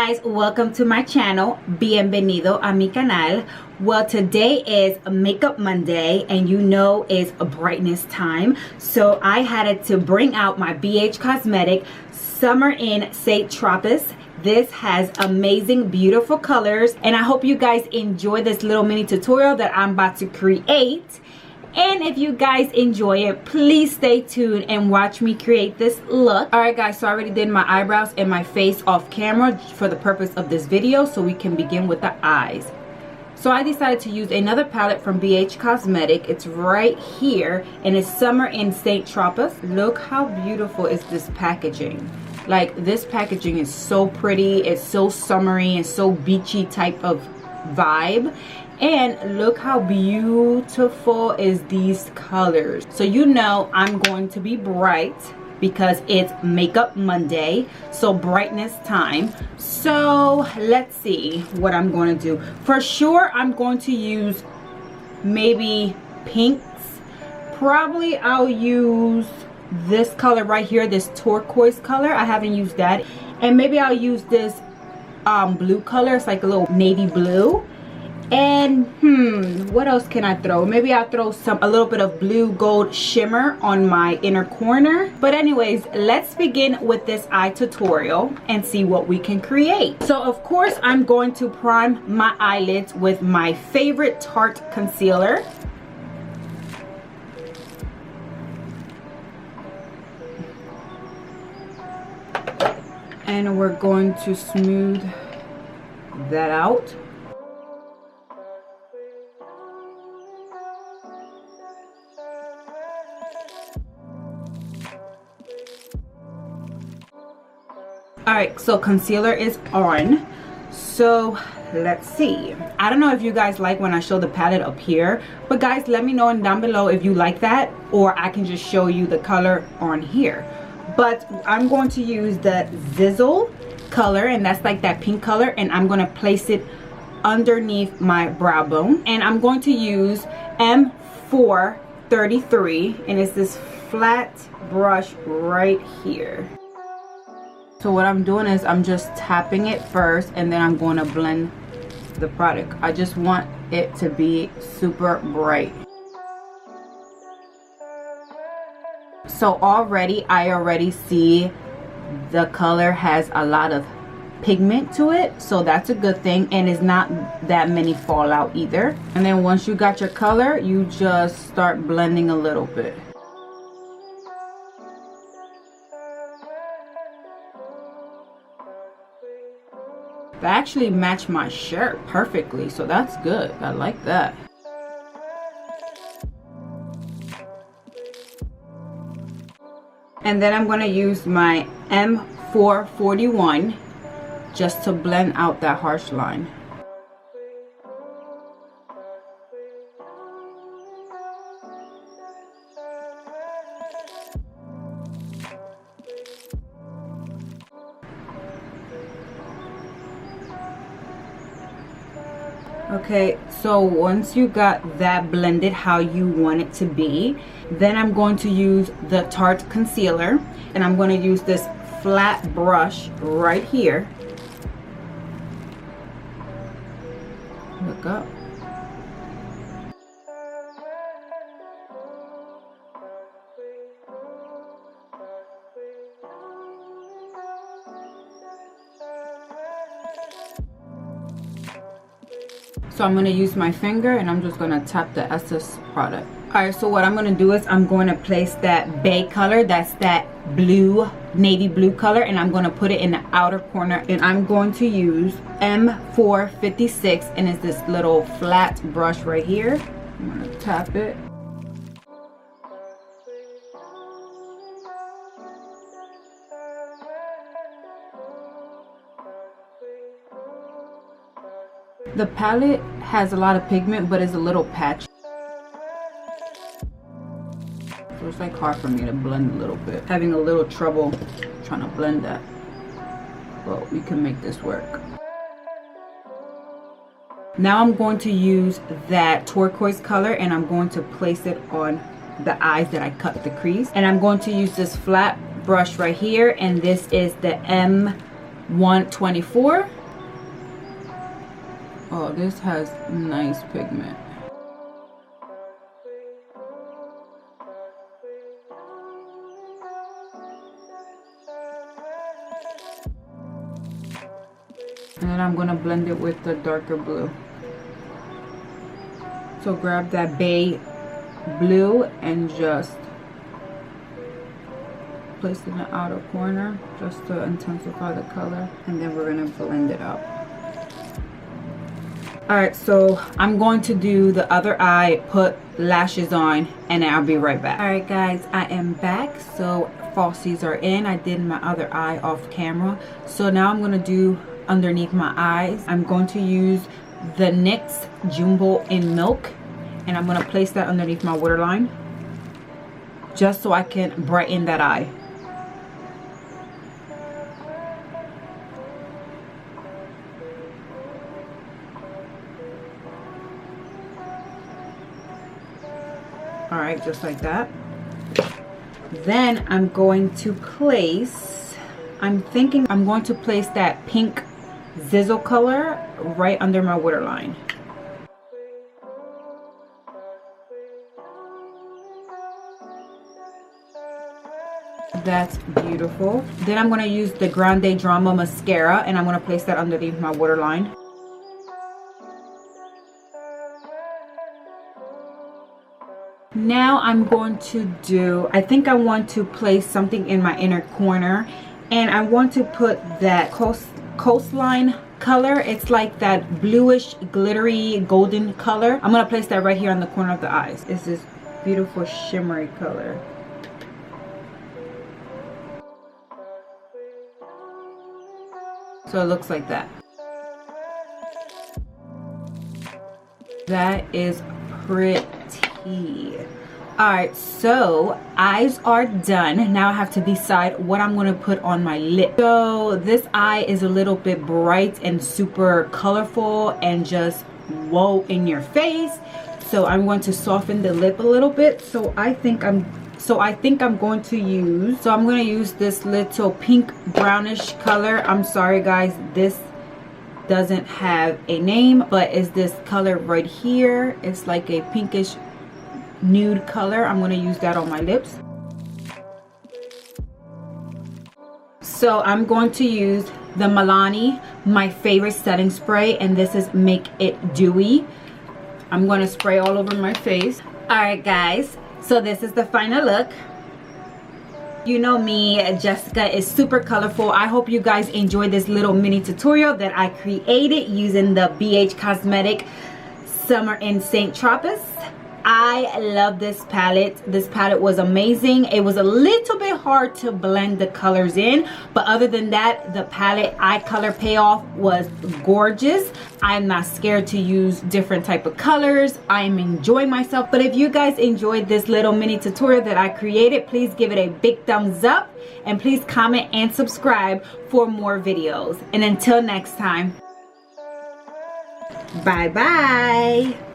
guys, welcome to my channel. Bienvenido a mi canal. Well, today is Makeup Monday and you know it's a brightness time. So I had to bring out my BH Cosmetic Summer in St Tropez. This has amazing, beautiful colors, and I hope you guys enjoy this little mini tutorial that I'm about to create. And if you guys enjoy it, please stay tuned and watch me create this look. Alright guys, so I already did my eyebrows and my face off camera for the purpose of this video, so we can begin with the eyes. So I decided to use another palette from BH Cosmetic. It's right here and it's Summer in St Tropez. Look how beautiful is this packaging. Like, this packaging is so pretty, it's so summery and so beachy type of vibe. And look how beautiful is these colors. So you know I'm going to be bright because it's Makeup Monday, so brightness time. So let's see what I'm going to do. For sure I'm going to use maybe pinks. Probably I'll use this color right here, this turquoise color. I haven't used that. And maybe I'll use this blue color. It's like a little navy blue. And what else can I throw? Maybe I'll throw a little bit of blue gold shimmer on my inner corner. But anyways, let's begin with this eye tutorial and see what we can create. So of course I'm going to prime my eyelids with my favorite Tarte concealer. And we're going to smooth that out. Alright, so concealer is on. So let's see. I don't know if you guys like when I show the palette up here, but guys, let me know down below if you like that, or I can just show you the color on here. But I'm going to use the Zizzle color, and that's like that pink color, and I'm going to place it underneath my brow bone. And I'm going to use M433, and it's this flat brush right here. So what I'm doing is I'm just tapping it first, and then I'm going to blend the product. I just want it to be super bright. So I already see the color has a lot of pigment to it, so that's a good thing, and it's not that many fallout either. And then once you got your color, you just start blending a little bit. That actually matched my shirt perfectly, so that's good. I like that. And then I'm going to use my M441 just to blend out that harsh line. Okay, so once you got that blended how you want it to be, then I'm going to use the Tarte concealer, and I'm going to use this flat brush right here. Look up. So I'm going to use my finger, and I'm just going to tap the Essence product. Alright, so what I'm going to do is I'm going to place that bay color, that's that blue, navy blue color, and I'm going to put it in the outer corner. And I'm going to use M456, and it's this little flat brush right here. I'm going to tap it. The palette has a lot of pigment, but it's a little patchy. So it's like hard for me to blend a little bit. Having a little trouble trying to blend that. But we can make this work. Now I'm going to use that turquoise color, and I'm going to place it on the eyes that I cut the crease. And I'm going to use this flat brush right here, and this is the M124. Oh, this has nice pigment. And then I'm gonna blend it with the darker blue. So grab that bay blue and just place it in the outer corner just to intensify the color. And then we're gonna blend it up. Alright, so I'm going to do the other eye, put lashes on, and I'll be right back. Alright guys, I am back. So falsies are in. I did my other eye off camera. So now I'm going to do underneath my eyes. I'm going to use the NYX Jumbo in Milk. And I'm going to place that underneath my waterline. Just so I can brighten that eye. Alright, just like that. Then I'm going to place, I'm thinking I'm going to place that pink Zizzle color right under my waterline. That's beautiful. Then I'm going to use the Grande Drama mascara and I'm going to place that underneath my waterline. Now I'm going to do, I think I want to place something in my inner corner, and I want to put that coastline color. It's like that bluish glittery golden color. I'm going to place that right here on the corner of the eyes. It's this beautiful shimmery color. So it looks like that. That is pretty. Alright, so eyes are done. Now I have to decide what I'm going to put on my lip. So this eye is a little bit bright and super colorful and just whoa in your face. So I'm going to soften the lip a little bit. So I think I'm going to use this little pink brownish color. I'm sorry guys, this doesn't have a name, but is this color right here. It's like a pinkish nude color. I'm going to use that on my lips. So I'm going to use the Milani, my favorite setting spray, and this is Make It Dewy. I'm going to spray all over my face. Alright guys, so this is the final look. You know me, Jessica is super colorful. I hope you guys enjoyed this little mini tutorial that I created using the BH Cosmetic Summer in St Tropez. I love this palette. This palette was amazing. It was a little bit hard to blend the colors in, but other than that, the palette eye color payoff was gorgeous. I'm not scared to use different type of colors. I'm enjoying myself. But if you guys enjoyed this little mini tutorial that I created, please give it a big thumbs up and please comment and subscribe for more videos. And until next time, bye bye.